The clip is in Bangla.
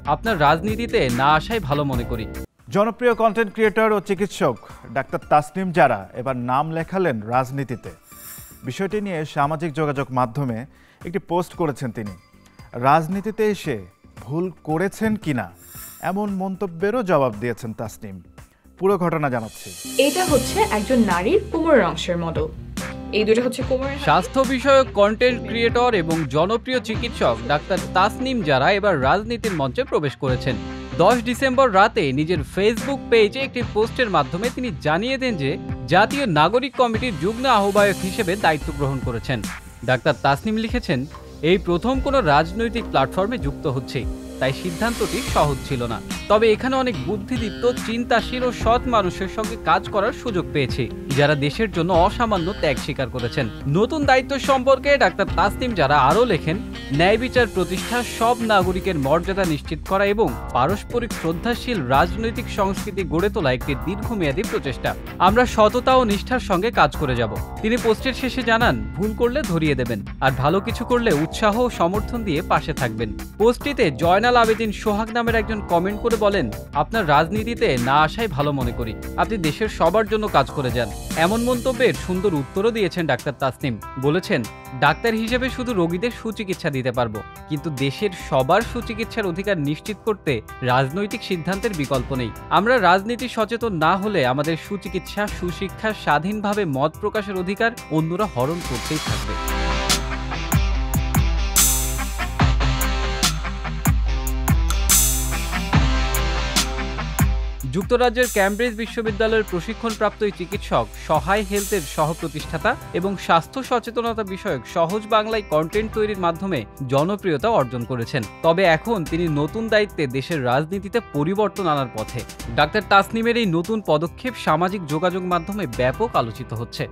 আপনার রাজনীতিতে না আসাই ভালো মনে করি। জনপ্রিয় কন্টেন্ট ক্রিয়েটর ও চিকিৎসক ডাক্তার তাসনিম জারা এবার নাম লেখালেন রাজনীতিতে। বিষয়টি নিয়ে সামাজিক যোগাযোগ মাধ্যমে একটি পোস্ট করেছেন তিনি। রাজনীতিতে এসে ভুল করেছেন কিনা এমন মন্তব্যেরও জবাব দিয়েছেন তাসনিম। পুরো ঘটনা জানাচ্ছি। এটা হচ্ছে একজন নারীর কোমরের অংশের মডেল। এই দুটো হচ্ছে কোমরের। স্বাস্থ্য বিষয়ক কন্টেন্ট ক্রিয়েটর এবং জনপ্রিয় চিকিৎসক ডাক্তার তাসনিম জারা এবার রাজনীতির মঞ্চে প্রবেশ করেছেন। 10 ডিসেম্বর রাতে নিজের ফেসবুক পেজে একটি পোস্টের মাধ্যমে তিনি জানিয়ে দেন যে জাতীয় নাগরিক কমিটির যুগ্ম আহ্বায়ক হিসেবে দায়িত্ব গ্রহণ করেছেন। ডাক্তার তাসনিম লিখেছেন, এই প্রথম কোনো রাজনৈতিক প্ল্যাটফর্মে যুক্ত হচ্ছে, তাই সিদ্ধান্তটি সহজ ছিল না। তবে এখানে অনেক বুদ্ধিদীপ্ত, চিন্তাশীল ও সৎ মানুষের সঙ্গে কাজ করার সুযোগ পেয়েছি, যারা দেশের জন্য অসামান্য ত্যাগ স্বীকার করেছেন। নতুন দায়িত্ব সম্পর্কে ডাক্তার তাসনিম জারা আরও লেখেন, ন্যায় বিচার প্রতিষ্ঠা, সব নাগরিকের মর্যাদা নিশ্চিত করা এবং পারস্পরিক শ্রদ্ধাশীল রাজনৈতিক সংস্কৃতি গড়ে তোলা একটি দীর্ঘমেয়াদী প্রচেষ্টা। আমরা সততা ও নিষ্ঠার সঙ্গে কাজ করে যাব। তিনি পোস্টের শেষে জানান, ভুল করলে ধরিয়ে দেবেন, আর ভালো কিছু করলে উৎসাহ ও সমর্থন দিয়ে পাশে থাকবেন। পোস্টটিতে জয়নাল আবেদিন সোহাগ নামের একজন কমেন্ট করে বলেন, আপনার রাজনীতিতে না আসাই ভালো মনে করি। আপনি দেশের সবার জন্য কাজ করে যান। এমন মন্তব্যের সুন্দর উত্তরও দিয়েছেন ডাক্তার তাসনিম। বলেছেন, ডাক্তার হিসেবে শুধু রোগীদের সুচিকিৎসা দিতে পারবো, কিন্তু দেশের সবার সুচিকিৎসার অধিকার নিশ্চিত করতে রাজনৈতিক সিদ্ধান্তের বিকল্প নেই। আমরা রাজনীতি সচেতন না হলে আমাদের সুচিকিৎসা, সুশিক্ষা, স্বাধীনভাবে মত প্রকাশের অধিকার অন্যরা হরণ করতেই থাকবে। যুক্তরাজ্যের ক্যামব্রিজ বিশ্ববিদ্যালয়ের প্রশিক্ষণপ্রাপ্ত এই চিকিৎসক সহায় হেলথের সহ-প্রতিষ্ঠাতা এবং স্বাস্থ্য সচেতনতা বিষয়ক সহজ বাংলায় কন্টেন্ট তৈরির মাধ্যমে জনপ্রিয়তা অর্জন করেছেন। তবে এখন তিনি নতুন দায়িত্বে দেশের রাজনীতিতে পরিবর্তন আনার পথে। ডাক্তার তাসনিমের এই নতুন পদক্ষেপ সামাজিক যোগাযোগ মাধ্যমে ব্যাপক আলোচিত হচ্ছে।